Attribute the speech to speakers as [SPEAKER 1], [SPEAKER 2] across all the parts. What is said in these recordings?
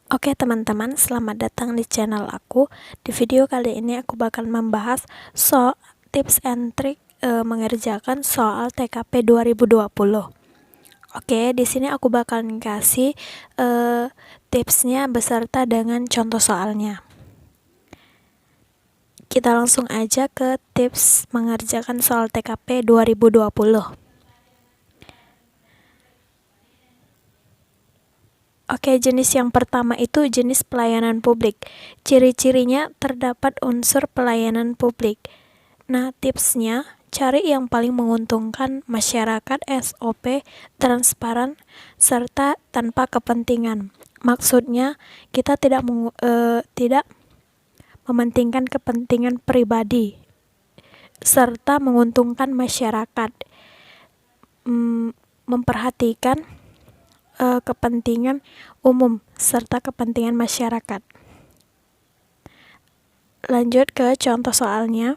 [SPEAKER 1] Oke teman-teman, selamat datang di channel aku. Di video kali ini aku bakal membahas tips and trick mengerjakan soal TKP 2020. Oke, di sini aku bakal kasih tipsnya beserta dengan contoh soalnya. Kita langsung aja ke tips mengerjakan soal TKP 2020. Oke, jenis yang pertama itu jenis pelayanan publik. Ciri-cirinya terdapat unsur pelayanan publik. Nah, tipsnya cari yang paling menguntungkan masyarakat, SOP, transparan, serta tanpa kepentingan. Maksudnya, kita tidak mementingkan kepentingan pribadi, serta menguntungkan masyarakat. Memperhatikan kepentingan umum serta kepentingan masyarakat. Lanjut ke contoh soalnya.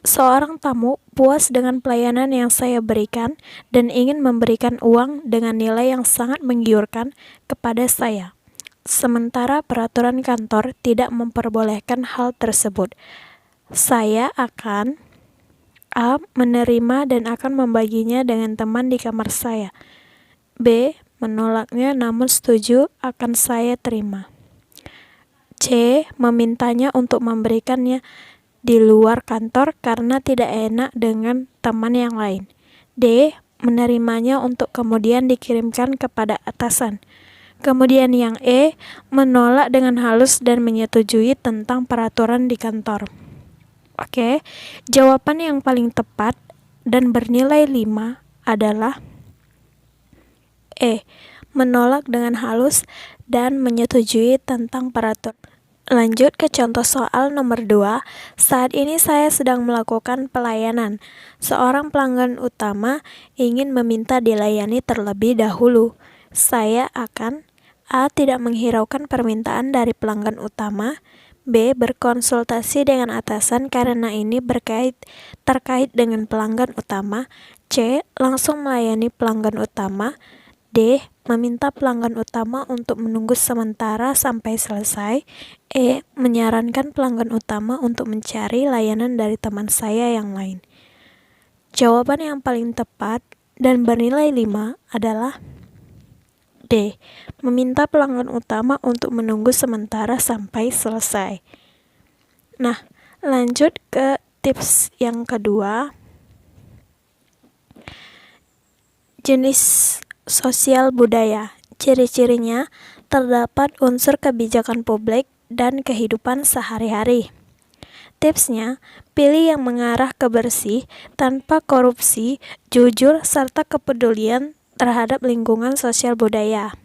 [SPEAKER 1] Seorang tamu puas dengan pelayanan yang saya berikan dan ingin memberikan uang dengan nilai yang sangat menggiurkan kepada saya. Sementara peraturan kantor tidak memperbolehkan hal tersebut. Saya akan A. menerima dan akan membaginya dengan teman di kamar saya. B. menolaknya namun setuju akan saya terima. C. memintanya untuk memberikannya di luar kantor karena tidak enak dengan teman yang lain. D. menerimanya untuk kemudian dikirimkan kepada atasan. Kemudian yang E. menolak dengan halus dan menyetujui tentang peraturan di kantor. Oke, jawaban yang paling tepat dan bernilai 5 adalah E. menolak dengan halus dan menyetujui tentang peraturan. Lanjut ke contoh soal nomor 2. Saat ini saya sedang melakukan pelayanan. Seorang pelanggan utama ingin meminta dilayani terlebih dahulu. Saya akan A. tidak menghiraukan permintaan dari pelanggan utama. B. berkonsultasi dengan atasan karena ini terkait dengan pelanggan utama. C. langsung melayani pelanggan utama. D. meminta pelanggan utama untuk menunggu sementara sampai selesai. E. menyarankan pelanggan utama untuk mencari layanan dari teman saya yang lain. Jawaban yang paling tepat dan bernilai 5 adalah D. meminta pelanggan utama untuk menunggu sementara sampai selesai. Nah, lanjut ke tips yang kedua. Jenis sosial budaya. Ciri-cirinya terdapat unsur kebijakan publik dan kehidupan sehari-hari. Tipsnya, pilih yang mengarah ke bersih, tanpa korupsi, jujur, serta kepedulian terhadap lingkungan sosial budaya.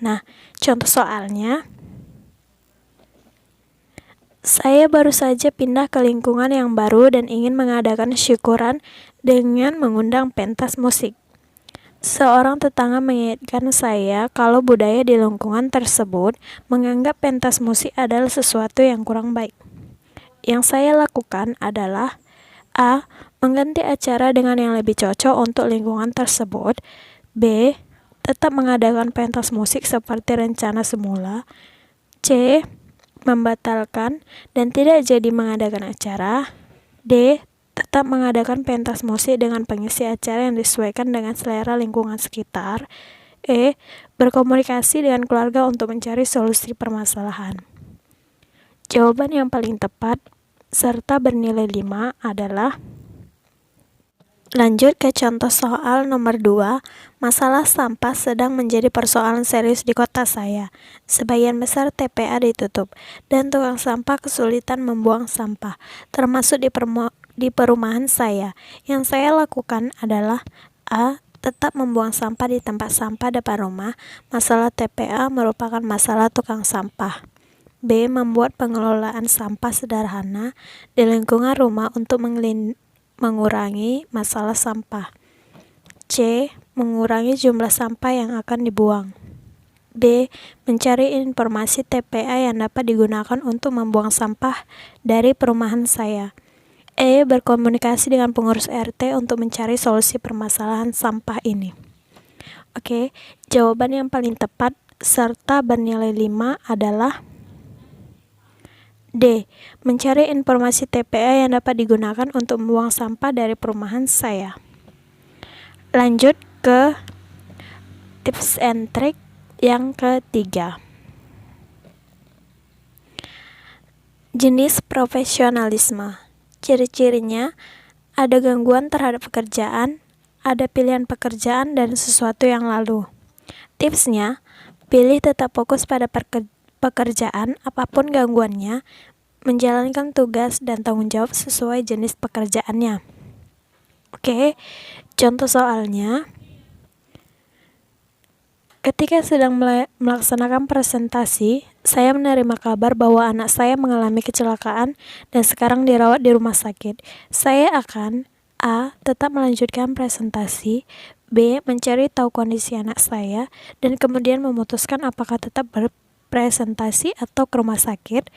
[SPEAKER 1] Nah, contoh soalnya. Saya baru saja pindah ke lingkungan yang baru dan ingin mengadakan syukuran dengan mengundang pentas musik. Seorang tetangga mengingatkan saya kalau budaya di lingkungan tersebut menganggap pentas musik adalah sesuatu yang kurang baik. Yang saya lakukan adalah A. mengganti acara dengan yang lebih cocok untuk lingkungan tersebut. B. tetap mengadakan pentas musik seperti rencana semula. C. membatalkan dan tidak jadi mengadakan acara. D. tetap mengadakan pentas musik dengan pengisi acara yang disesuaikan dengan selera lingkungan sekitar. E. berkomunikasi dengan keluarga untuk mencari solusi permasalahan. Jawaban yang paling tepat serta bernilai 5 adalah. Lanjut ke contoh soal nomor 2. Masalah sampah sedang menjadi persoalan serius di kota saya. Sebagian besar TPA ditutup, dan tukang sampah kesulitan membuang sampah, termasuk di perumahan saya. Yang saya lakukan adalah A. tetap membuang sampah di tempat sampah depan rumah. Masalah TPA merupakan masalah tukang sampah. B. membuat pengelolaan sampah sederhana di lingkungan rumah untuk mengurangi masalah sampah. C. mengurangi jumlah sampah yang akan dibuang. D. mencari informasi TPA yang dapat digunakan untuk membuang sampah dari perumahan saya. E. berkomunikasi dengan pengurus RT untuk mencari solusi permasalahan sampah ini. Oke, jawaban yang paling tepat serta bernilai 5 adalah D. Mencari informasi TPA yang dapat digunakan untuk membuang sampah dari perumahan saya. Lanjut ke tips and trick yang ketiga. Jenis profesionalisme. Ciri-cirinya ada gangguan terhadap pekerjaan, ada pilihan pekerjaan dan sesuatu yang lalu. Tipsnya, pilih tetap fokus pada pekerjaan apapun gangguannya, menjalankan tugas dan tanggung jawab sesuai jenis pekerjaannya. Oke, contoh soalnya. Ketika sedang melaksanakan presentasi, saya menerima kabar bahwa anak saya mengalami kecelakaan dan sekarang dirawat di rumah sakit. Saya akan A. Tetap melanjutkan presentasi, B. Mencari tahu kondisi anak saya, dan kemudian memutuskan apakah tetap berpresentasi atau ke rumah sakit.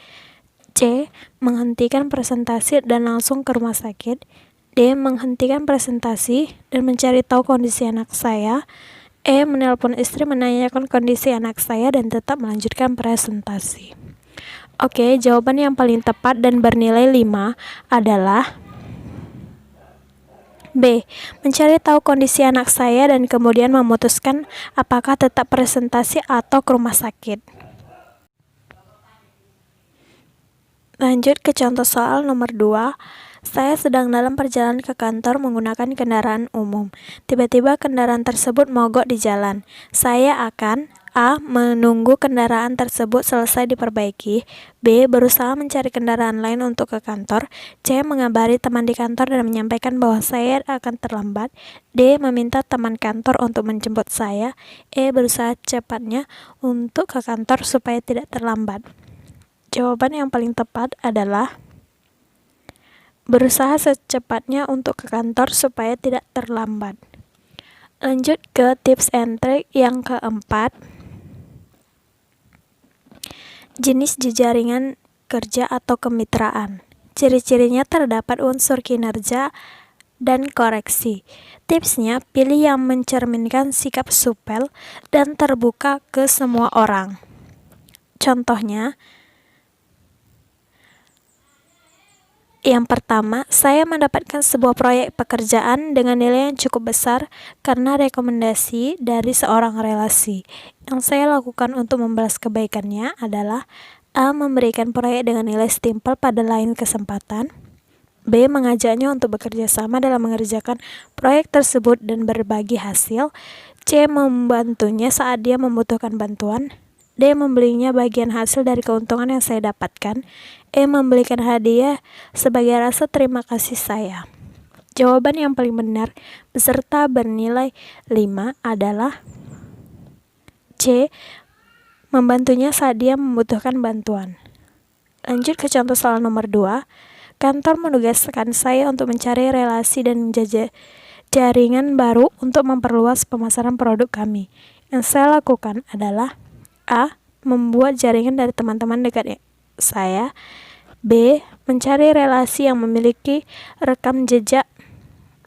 [SPEAKER 1] C. Menghentikan presentasi dan langsung ke rumah sakit. D. Menghentikan presentasi dan mencari tahu kondisi anak saya. E. Menelpon istri menanyakan kondisi anak saya dan tetap melanjutkan presentasi. Oke, jawaban yang paling tepat dan bernilai 5 adalah B. Mencari tahu kondisi anak saya dan kemudian memutuskan apakah tetap presentasi atau ke rumah sakit. Lanjut ke contoh soal nomor 2. Saya sedang dalam perjalanan ke kantor menggunakan kendaraan umum. Tiba-tiba kendaraan tersebut mogok di jalan. Saya akan A. Menunggu kendaraan tersebut selesai diperbaiki. B. Berusaha mencari kendaraan lain untuk ke kantor. C. Mengabari teman di kantor dan menyampaikan bahwa saya akan terlambat. D. Meminta teman kantor untuk menjemput saya. E. Berusaha cepatnya untuk ke kantor supaya tidak terlambat. Jawaban yang paling tepat adalah berusaha secepatnya untuk ke kantor supaya tidak terlambat. Lanjut ke tips and trick yang keempat. Jenis jejaringan kerja atau kemitraan. Ciri-cirinya terdapat unsur kinerja dan koreksi. Tipsnya, pilih yang mencerminkan sikap supel dan terbuka ke semua orang. Contohnya, yang pertama, saya mendapatkan sebuah proyek pekerjaan dengan nilai yang cukup besar karena rekomendasi dari seorang relasi. Yang saya lakukan untuk membalas kebaikannya adalah A. Memberikan proyek dengan nilai setimpal pada lain kesempatan. B. Mengajaknya untuk bekerja sama dalam mengerjakan proyek tersebut dan berbagi hasil. C. Membantunya saat dia membutuhkan bantuan. D. Membelinya bagian hasil dari keuntungan yang saya dapatkan. E. Membelikan hadiah sebagai rasa terima kasih saya. Jawaban yang paling benar beserta bernilai 5 adalah C. Membantunya saat dia membutuhkan bantuan. Lanjut ke contoh soal nomor 2. Kantor menugaskan saya untuk mencari relasi dan jaringan baru untuk memperluas pemasaran produk kami. Yang saya lakukan adalah A. Membuat jaringan dari teman-teman dekat saya. B. Mencari relasi yang memiliki rekam jejak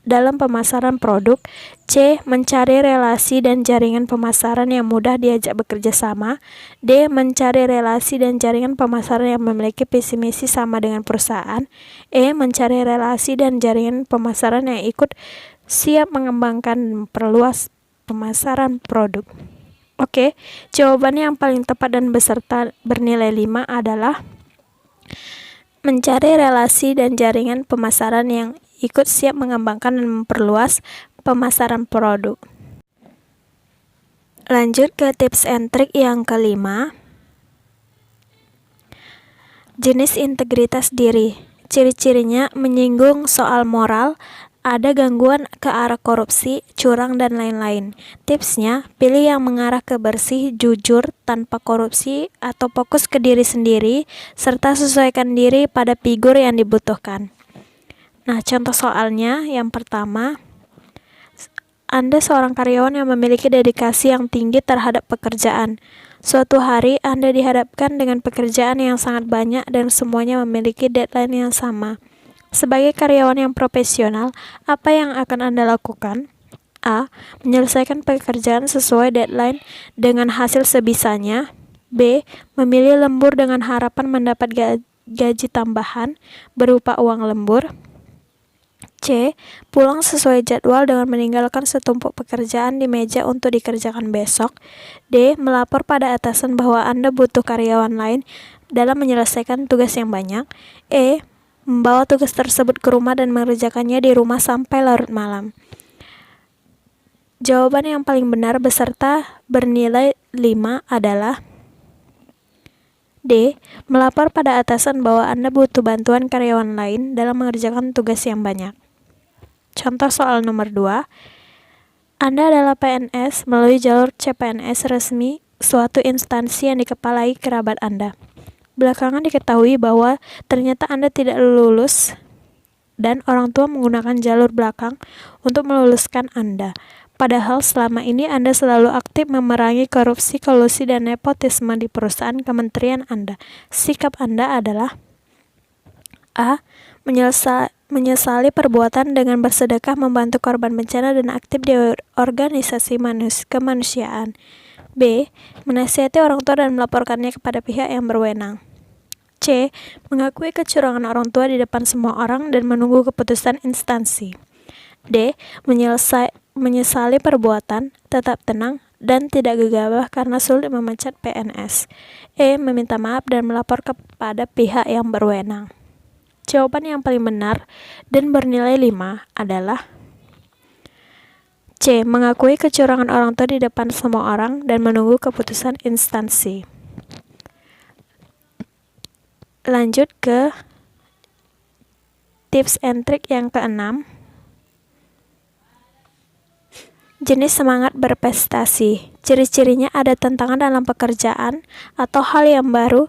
[SPEAKER 1] dalam pemasaran produk. C. Mencari relasi dan jaringan pemasaran yang mudah diajak bekerja sama. D. Mencari relasi dan jaringan pemasaran yang memiliki visi misi sama dengan perusahaan. E. Mencari relasi dan jaringan pemasaran yang ikut siap mengembangkan dan memperluas pemasaran produk. Oke, jawaban yang paling tepat dan beserta bernilai 5 adalah mencari relasi dan jaringan pemasaran yang ikut siap mengembangkan dan memperluas pemasaran produk. Lanjut ke tips and trick yang kelima. Jenis integritas diri. Ciri-cirinya menyinggung soal moral, ada gangguan ke arah korupsi, curang, dan lain-lain. Tipsnya, pilih yang mengarah ke bersih, jujur, tanpa korupsi, atau fokus ke diri sendiri, serta sesuaikan diri pada figur yang dibutuhkan. Nah, contoh soalnya yang pertama, Anda seorang karyawan yang memiliki dedikasi yang tinggi terhadap pekerjaan. Suatu hari, Anda dihadapkan dengan pekerjaan yang sangat banyak dan semuanya memiliki deadline yang sama. Sebagai karyawan yang profesional, apa yang akan Anda lakukan? A. Menyelesaikan pekerjaan sesuai deadline dengan hasil sebisanya. B. Memilih lembur dengan harapan mendapat gaji tambahan berupa uang lembur. C. Pulang sesuai jadwal dengan meninggalkan setumpuk pekerjaan di meja untuk dikerjakan besok. D. Melapor pada atasan bahwa Anda butuh karyawan lain dalam menyelesaikan tugas yang banyak. E. Membawa tugas tersebut ke rumah dan mengerjakannya di rumah sampai larut malam. Jawaban yang paling benar beserta bernilai 5 adalah D. Melapor pada atasan bahwa Anda butuh bantuan karyawan lain dalam mengerjakan tugas yang banyak. Contoh soal nomor 2. Anda adalah PNS melalui jalur CPNS resmi suatu instansi yang dikepalai kerabat Anda. Belakangan diketahui bahwa ternyata Anda tidak lulus dan orang tua menggunakan jalur belakang untuk meluluskan Anda. Padahal selama ini Anda selalu aktif memerangi korupsi, kolusi, dan nepotisme di perusahaan kementerian Anda. Sikap Anda adalah A. Menyesali perbuatan dengan bersedekah membantu korban bencana dan aktif di organisasi kemanusiaan. B. Menasihati orang tua dan melaporkannya kepada pihak yang berwenang. C. Mengakui kecurangan orang tua di depan semua orang dan menunggu keputusan instansi. D. Menyesali perbuatan, tetap tenang, dan tidak gegabah karena sulit memecat PNS. E. Meminta maaf dan melapor kepada pihak yang berwenang. Jawaban yang paling benar dan bernilai 5 adalah C. Mengakui kecurangan orang tua di depan semua orang dan menunggu keputusan instansi. Lanjut ke tips and trik yang ke-6. Jenis semangat berprestasi. Ciri-cirinya ada tantangan dalam pekerjaan atau hal yang baru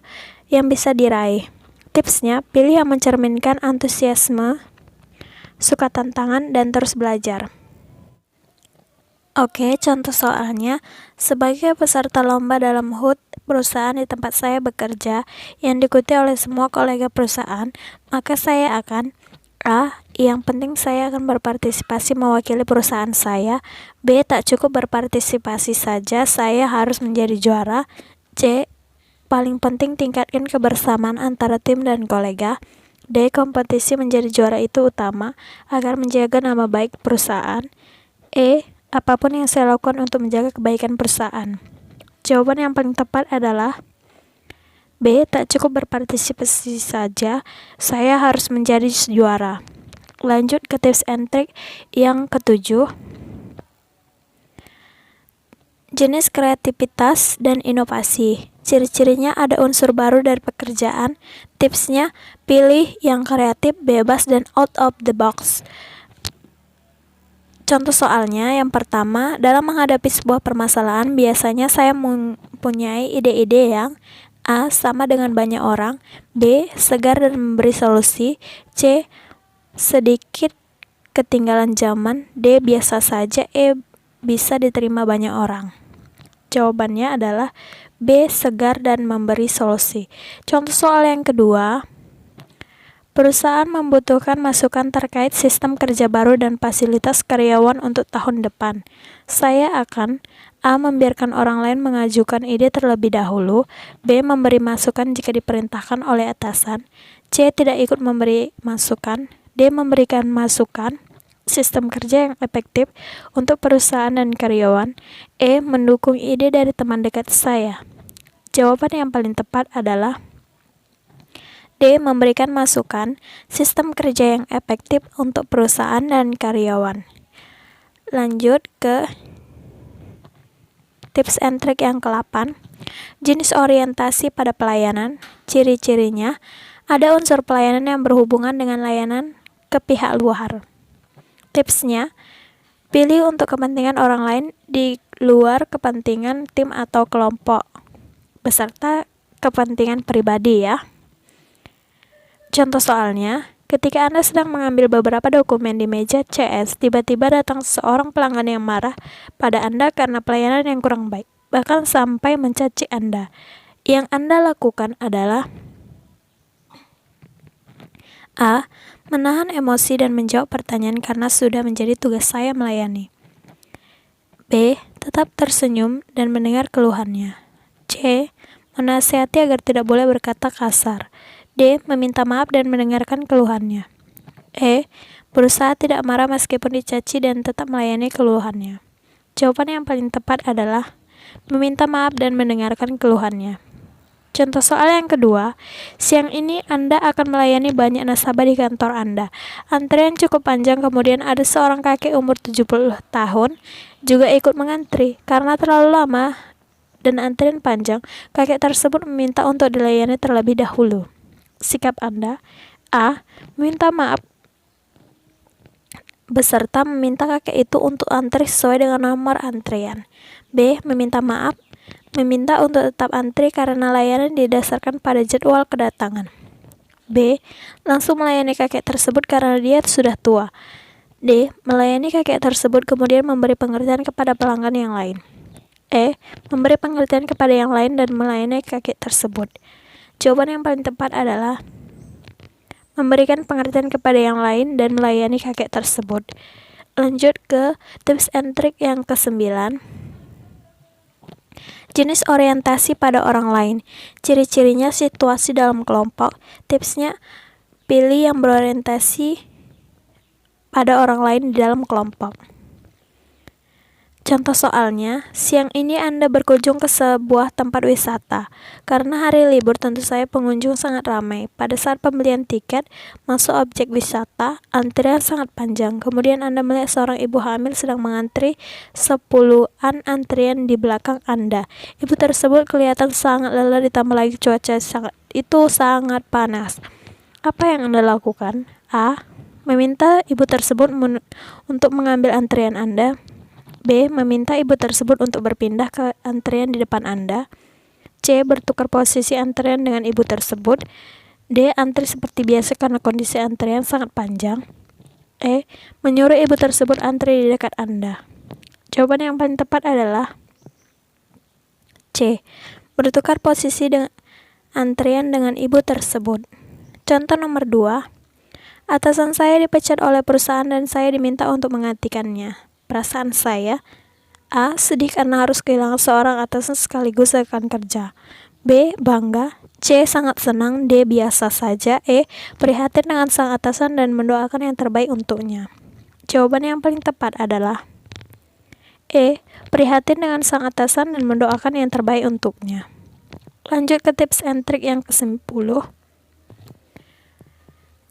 [SPEAKER 1] yang bisa diraih. Tipsnya, pilih yang mencerminkan antusiasme, suka tantangan, dan terus belajar. Oke, contoh soalnya, sebagai peserta lomba dalam HUT perusahaan di tempat saya bekerja yang diikuti oleh semua kolega perusahaan, maka saya akan A. Yang penting saya akan berpartisipasi mewakili perusahaan saya. B. Tak cukup berpartisipasi saja, saya harus menjadi juara. C. Paling penting tingkatkan kebersamaan antara tim dan kolega. D. Kompetisi menjadi juara itu utama agar menjaga nama baik perusahaan. E. Apapun yang saya lakukan untuk menjaga kebaikan perusahaan. Jawaban yang paling tepat adalah B. Tak cukup berpartisipasi saja, saya harus menjadi juara. Lanjut ke tips and trick yang ke-7. Jenis kreativitas dan inovasi. Ciri-cirinya ada unsur baru dari pekerjaan. Tipsnya, pilih yang kreatif, bebas, dan out of the box. Contoh soalnya, yang pertama, dalam menghadapi sebuah permasalahan, biasanya saya mempunyai ide-ide yang A. Sama dengan banyak orang. B. Segar dan memberi solusi. C. Sedikit ketinggalan zaman. D. Biasa saja. E. Bisa diterima banyak orang. Jawabannya adalah B. Segar dan memberi solusi. Contoh soal yang kedua, perusahaan membutuhkan masukan terkait sistem kerja baru dan fasilitas karyawan untuk tahun depan. Saya akan A. Membiarkan orang lain mengajukan ide terlebih dahulu. B. Memberi masukan jika diperintahkan oleh atasan. C. Tidak ikut memberi masukan. D. Memberikan masukan sistem kerja yang efektif untuk perusahaan dan karyawan. E. Mendukung ide dari teman dekat saya. Jawaban yang paling tepat adalah D. Memberikan masukan sistem kerja yang efektif untuk perusahaan dan karyawan. Lanjut ke tips and trick yang ke-8. Jenis orientasi pada pelayanan. Ciri-cirinya ada unsur pelayanan yang berhubungan dengan layanan ke pihak luar. Tipsnya, pilih untuk kepentingan orang lain di luar kepentingan tim atau kelompok, beserta kepentingan pribadi ya. Contoh soalnya, ketika Anda sedang mengambil beberapa dokumen di meja CS, tiba-tiba datang seorang pelanggan yang marah pada Anda karena pelayanan yang kurang baik, bahkan sampai mencaci Anda. Yang Anda lakukan adalah A. Menahan emosi dan menjawab pertanyaan karena sudah menjadi tugas saya melayani. B. Tetap tersenyum dan mendengar keluhannya. C. Menasihati agar tidak boleh berkata kasar. D. Meminta maaf dan mendengarkan keluhannya. E. Berusaha tidak marah meskipun dicaci dan tetap melayani keluhannya. Jawaban yang paling tepat adalah meminta maaf dan mendengarkan keluhannya. Contoh soal yang kedua, siang ini Anda akan melayani banyak nasabah di kantor Anda. Antrian cukup panjang, kemudian ada seorang kakek umur 70 tahun juga ikut mengantri. Karena terlalu lama dan antrian panjang, kakek tersebut meminta untuk dilayani terlebih dahulu. Sikap Anda: A. Meminta maaf beserta meminta kakek itu untuk antri sesuai dengan nomor antrian. B. Meminta maaf, meminta untuk tetap antri karena layanan didasarkan pada jadwal kedatangan. B. Langsung melayani kakek tersebut karena dia sudah tua. D. Melayani kakek tersebut kemudian memberi pengertian kepada pelanggan yang lain. E. Memberi pengertian kepada yang lain dan melayani kakek tersebut. Jawaban yang paling tepat adalah memberikan pengertian kepada yang lain dan melayani kakek tersebut. Lanjut ke tips and trick yang ke-9. Jenis orientasi pada orang lain. Ciri-cirinya situasi dalam kelompok. Tipsnya, pilih yang berorientasi pada orang lain di dalam kelompok. Contoh soalnya, siang ini Anda berkunjung ke sebuah tempat wisata. Karena hari libur tentu saja pengunjung sangat ramai. Pada saat pembelian tiket masuk objek wisata, antrian sangat panjang. Kemudian Anda melihat seorang ibu hamil sedang mengantri 10-an antrian di belakang Anda. Ibu tersebut kelihatan sangat lelah, ditambah lagi cuaca sangat panas. Apa yang Anda lakukan? A. Meminta ibu tersebut untuk mengambil antrian Anda. B. Meminta ibu tersebut untuk berpindah ke antrian di depan Anda. C. Bertukar posisi antrian dengan ibu tersebut. D. Antri seperti biasa karena kondisi antrian sangat panjang. E. Menyuruh ibu tersebut antri di dekat Anda. Jawaban yang paling tepat adalah C. Bertukar posisi dengan antrian dengan ibu tersebut. Contoh nomor 2. Atasan saya dipecat oleh perusahaan dan saya diminta untuk menggantikannya. Perasaan saya: A. Sedih karena harus kehilangan seorang atasan sekaligus rekan kerja. B. Bangga. C. Sangat senang. D. Biasa saja. E. Prihatin dengan sang atasan dan mendoakan yang terbaik untuknya. Jawaban yang paling tepat adalah E. Prihatin dengan sang atasan dan mendoakan yang terbaik untuknya. Lanjut ke tips and trick yang ke-10.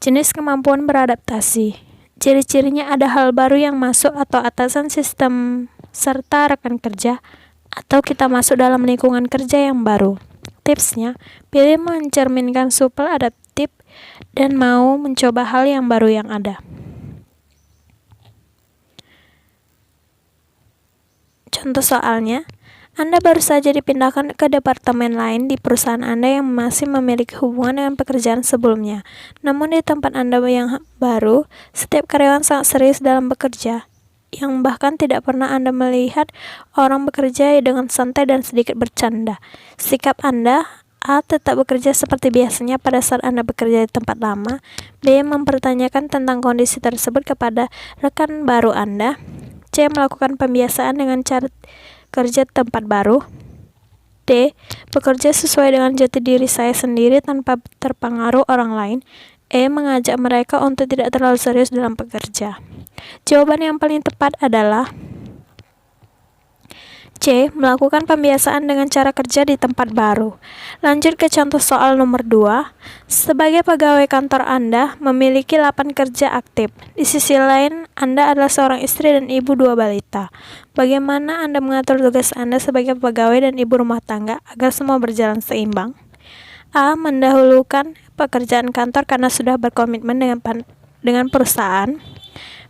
[SPEAKER 1] Jenis kemampuan beradaptasi. Ciri-cirinya ada hal baru yang masuk atau atasan, sistem, serta rekan kerja, atau kita masuk dalam lingkungan kerja yang baru. Tipsnya, pilih mencerminkan supel, adaptif, dan mau mencoba hal yang baru yang ada. Contoh soalnya, Anda baru saja dipindahkan ke departemen lain di perusahaan Anda yang masih memiliki hubungan dengan pekerjaan sebelumnya. Namun di tempat Anda yang baru, setiap karyawan sangat serius dalam bekerja, yang bahkan tidak pernah Anda melihat orang bekerja dengan santai dan sedikit bercanda. Sikap Anda: A. Tetap bekerja seperti biasanya pada saat Anda bekerja di tempat lama. B. Mempertanyakan tentang kondisi tersebut kepada rekan baru Anda. C. Melakukan pembiasaan dengan cara kerja tempat baru. D. Bekerja sesuai dengan jati diri saya sendiri tanpa terpengaruh orang lain. E. Mengajak mereka untuk tidak terlalu serius dalam bekerja. Jawaban yang paling tepat adalah C. Melakukan pembiasaan dengan cara kerja di tempat baru. Lanjut ke contoh soal nomor 2. Sebagai pegawai kantor Anda memiliki 8 kerja aktif. Di sisi lain, Anda adalah seorang istri dan ibu 2 balita. Bagaimana Anda mengatur tugas Anda sebagai pegawai dan ibu rumah tangga agar semua berjalan seimbang? A. Mendahulukan pekerjaan kantor karena sudah berkomitmen dengan perusahaan.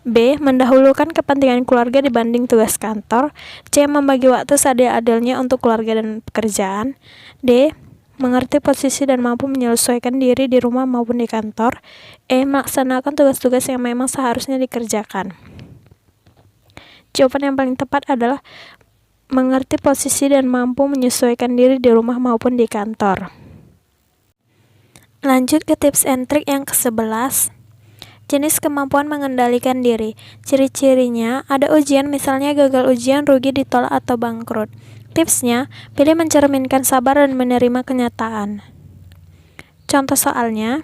[SPEAKER 1] B. Mendahulukan kepentingan keluarga dibanding tugas kantor. C. Membagi waktu seadil-adilnya untuk keluarga dan pekerjaan. D. Mengerti posisi dan mampu menyesuaikan diri di rumah maupun di kantor. E. Melaksanakan tugas-tugas yang memang seharusnya dikerjakan. Jawaban yang paling tepat adalah mengerti posisi dan mampu menyesuaikan diri di rumah maupun di kantor. Lanjut ke tips and trick yang ke-11. Jenis kemampuan mengendalikan diri. Ciri-cirinya ada ujian, misalnya gagal ujian, rugi, ditolak, atau bangkrut. Tipsnya, pilih mencerminkan sabar dan menerima kenyataan. Contoh soalnya,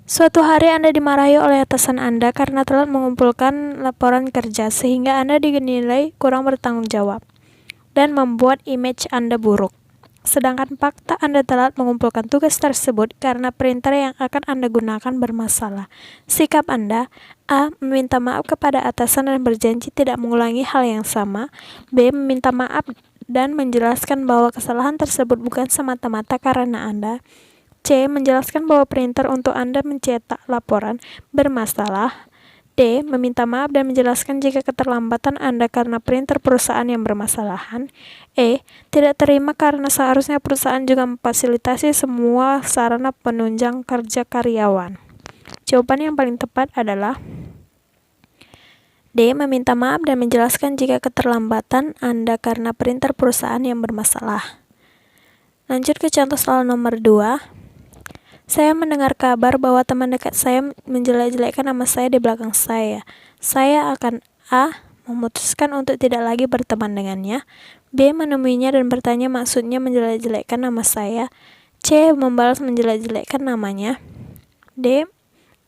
[SPEAKER 1] suatu hari Anda dimarahi oleh atasan Anda karena telat mengumpulkan laporan kerja, sehingga Anda dinilai kurang bertanggung jawab dan membuat image Anda buruk. Sedangkan fakta Anda telat mengumpulkan tugas tersebut karena printer yang akan Anda gunakan bermasalah. Sikap Anda: A. Meminta maaf kepada atasan dan berjanji tidak mengulangi hal yang sama. B. Meminta maaf dan menjelaskan bahwa kesalahan tersebut bukan semata-mata karena Anda. C. Menjelaskan bahwa printer untuk Anda mencetak laporan bermasalah. D. Meminta maaf dan menjelaskan jika keterlambatan Anda karena printer perusahaan yang bermasalahan. E. Tidak terima karena seharusnya perusahaan juga memfasilitasi semua sarana penunjang kerja karyawan. Jawaban yang paling tepat adalah D. Meminta maaf dan menjelaskan jika keterlambatan Anda karena printer perusahaan yang bermasalah. Lanjut ke contoh soal nomor 2. Saya mendengar kabar bahwa teman dekat saya menjelek-jelekkan nama saya di belakang saya. Saya akan A. Memutuskan untuk tidak lagi berteman dengannya. B. Menemuinya dan bertanya maksudnya menjelek-jelekkan nama saya. C. Membalas menjelek-jelekkan namanya. D.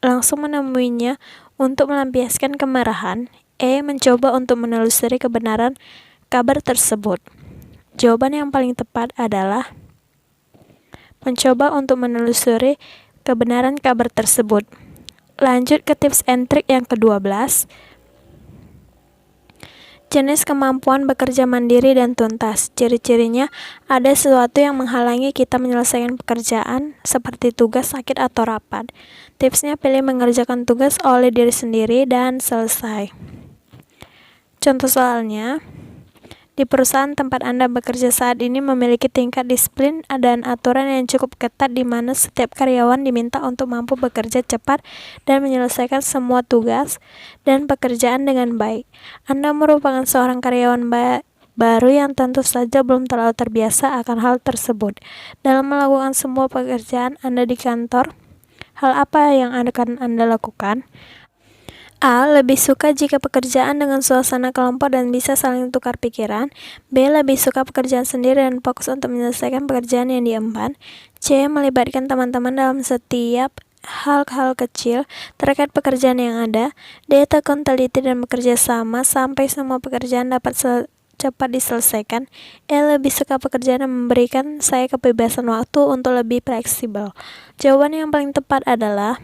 [SPEAKER 1] Langsung menemuinya untuk melampiaskan kemarahan. E. Mencoba untuk menelusuri kebenaran kabar tersebut. Jawaban yang paling tepat adalah mencoba untuk menelusuri kebenaran kabar tersebut. Lanjut ke tips and trik yang ke-12. Jenis kemampuan bekerja mandiri dan tuntas. Ciri-cirinya ada sesuatu yang menghalangi kita menyelesaikan pekerjaan seperti tugas, sakit, atau rapat. Tipsnya, pilih mengerjakan tugas oleh diri sendiri dan selesai. Contoh soalnya, di perusahaan tempat Anda bekerja saat ini memiliki tingkat disiplin dan aturan yang cukup ketat di mana setiap karyawan diminta untuk mampu bekerja cepat dan menyelesaikan semua tugas dan pekerjaan dengan baik. Anda merupakan seorang karyawan baru yang tentu saja belum terlalu terbiasa akan hal tersebut. Dalam melakukan semua pekerjaan Anda di kantor, hal apa yang akan Anda lakukan? A. Lebih suka jika pekerjaan dengan suasana kelompok dan bisa saling tukar pikiran. B. Lebih suka pekerjaan sendiri dan fokus untuk menyelesaikan pekerjaan yang diemban. C. Melibatkan teman-teman dalam setiap hal-hal kecil terkait pekerjaan yang ada. D. Tekun teliti dan bekerja sama sampai semua pekerjaan dapat cepat diselesaikan. E. Lebih suka pekerjaan yang memberikan saya kebebasan waktu untuk lebih fleksibel. Jawaban yang paling tepat adalah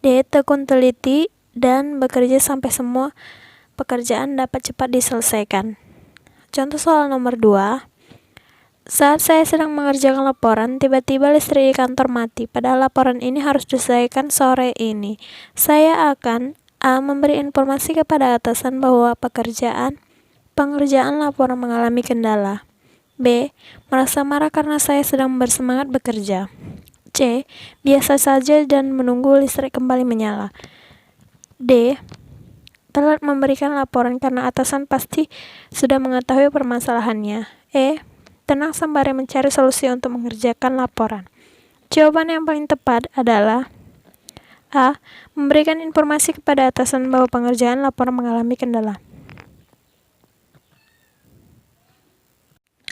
[SPEAKER 1] D. Tekun teliti dan bekerja sampai semua pekerjaan dapat cepat diselesaikan. Contoh soal nomor 2. Saat saya sedang mengerjakan laporan, tiba-tiba listrik di kantor mati. Padahal laporan ini harus diselesaikan sore ini. Saya akan A. Memberi informasi kepada atasan bahwa pengerjaan laporan mengalami kendala. B. Merasa marah karena saya sedang bersemangat bekerja. C. Biasa saja dan menunggu listrik kembali menyala. D. Telat memberikan laporan karena atasan pasti sudah mengetahui permasalahannya. E. Tenang sembari mencari solusi untuk mengerjakan laporan. Jawaban yang paling tepat adalah A. Memberikan informasi kepada atasan bahwa pengerjaan laporan mengalami kendala.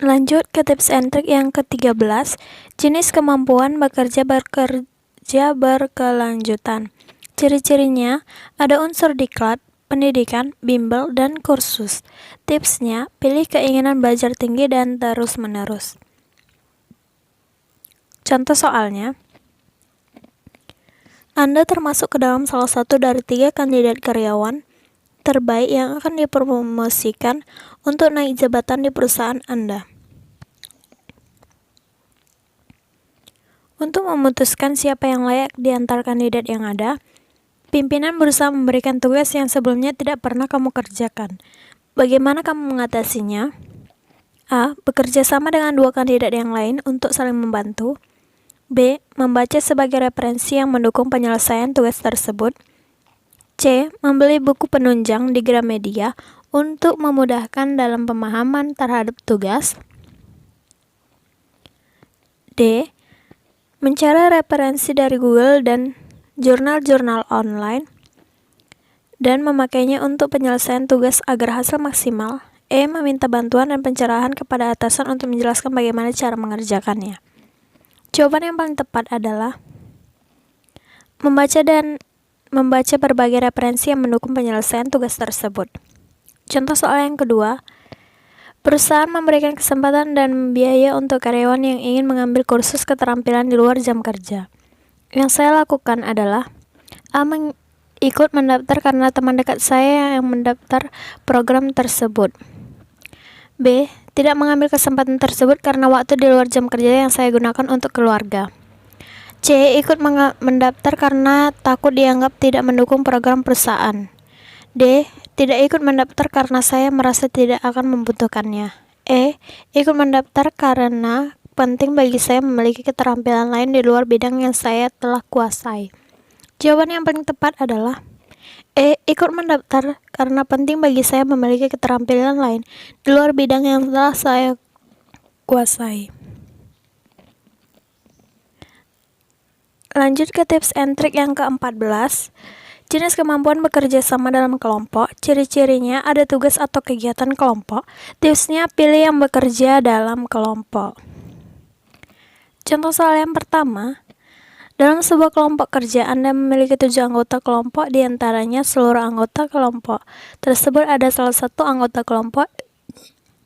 [SPEAKER 1] Lanjut ke tips and trik yang ke-13. Jenis kemampuan bekerja berkelanjutan. Ciri-cirinya ada unsur diklat, pendidikan, bimbel, dan kursus. Tipsnya, pilih keinginan belajar tinggi dan terus-menerus. Contoh soalnya, Anda termasuk ke dalam salah satu dari 3 kandidat karyawan terbaik yang akan dipromosikan untuk naik jabatan di perusahaan Anda. Untuk memutuskan siapa yang layak di antara kandidat yang ada, pimpinan berusaha memberikan tugas yang sebelumnya tidak pernah kamu kerjakan. Bagaimana kamu mengatasinya? A. Bekerja sama dengan 2 kandidat yang lain untuk saling membantu. B. Membaca sebagai referensi yang mendukung penyelesaian tugas tersebut. C. Membeli buku penunjang di Gramedia untuk memudahkan dalam pemahaman terhadap tugas. D. mencari referensi dari Google dan jurnal-jurnal online, dan memakainya untuk penyelesaian tugas agar hasil maksimal. Meminta bantuan dan pencerahan kepada atasan untuk menjelaskan bagaimana cara mengerjakannya. Jawaban yang paling tepat adalah membaca berbagai referensi yang mendukung penyelesaian tugas tersebut. Contoh soal yang kedua, perusahaan memberikan kesempatan dan biaya untuk karyawan yang ingin mengambil kursus keterampilan di luar jam kerja. Yang saya lakukan adalah ikut mendaftar karena teman dekat saya yang mendaftar program tersebut. B. Tidak mengambil kesempatan tersebut karena waktu di luar jam kerja yang saya gunakan untuk keluarga. C. Ikut mendaftar karena takut dianggap tidak mendukung program perusahaan. D. Tidak ikut mendaftar karena saya merasa tidak akan membutuhkannya. Ikut mendaftar karena penting bagi saya memiliki keterampilan lain di luar bidang yang saya telah kuasai. Jawaban yang paling tepat adalah ikut mendaftar karena penting bagi saya memiliki keterampilan lain di luar bidang yang telah saya kuasai. Lanjut ke tips and trick yang ke-14. Jenis kemampuan bekerja sama dalam kelompok. Ciri-cirinya ada tugas atau kegiatan kelompok. Tipsnya pilih yang bekerja dalam kelompok. Contoh soal yang pertama. Dalam sebuah kelompok kerja, Anda memiliki 7 anggota kelompok, diantaranya seluruh anggota kelompok tersebut ada salah satu anggota kelompok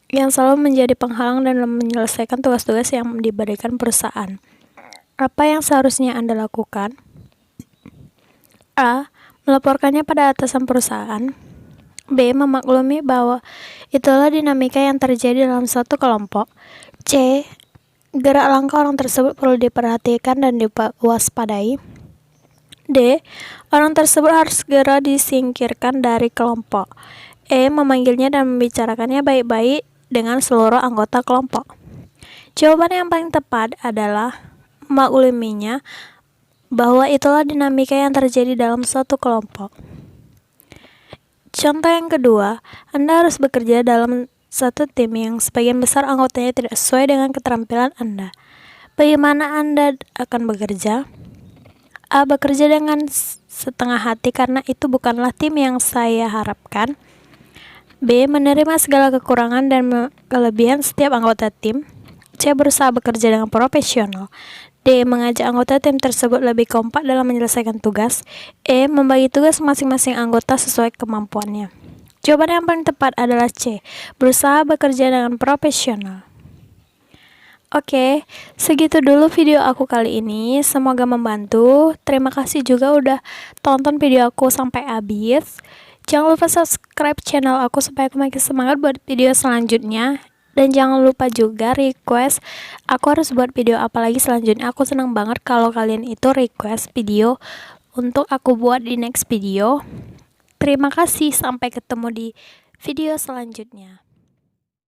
[SPEAKER 1] yang selalu menjadi penghalang dalam menyelesaikan tugas-tugas yang diberikan perusahaan. Apa yang seharusnya Anda lakukan? A. Melaporkannya pada atasan perusahaan. B. Memaklumi bahwa itulah dinamika yang terjadi dalam suatu kelompok. C. Gerak langkah orang tersebut perlu diperhatikan dan diwaspadai. D. Orang tersebut harus segera disingkirkan dari kelompok. Memanggilnya dan membicarakannya baik-baik dengan seluruh anggota kelompok. Jawaban yang paling tepat adalah memakluminya bahwa itulah dinamika yang terjadi dalam suatu kelompok. Contoh yang kedua, Anda harus bekerja dalam satu tim yang sebagian besar anggotanya tidak sesuai dengan keterampilan Anda. Bagaimana Anda akan bekerja? A. Bekerja dengan setengah hati karena itu bukanlah tim yang saya harapkan. B. Menerima segala kekurangan dan kelebihan setiap anggota tim. C. Berusaha bekerja dengan profesional. D. Mengajak anggota tim tersebut lebih kompak dalam menyelesaikan tugas. Membagi tugas masing-masing anggota sesuai kemampuannya. Jawaban yang paling tepat adalah C. Berusaha bekerja dengan profesional. Oke, segitu dulu video aku kali ini. Semoga membantu. Terima kasih juga udah tonton video aku sampai habis. Jangan lupa subscribe channel aku supaya aku makin semangat buat video selanjutnya. Dan jangan lupa juga request aku harus buat video apa lagi selanjutnya. Aku senang banget kalau kalian itu request video untuk aku buat di next video. Terima kasih, sampai ketemu di video selanjutnya.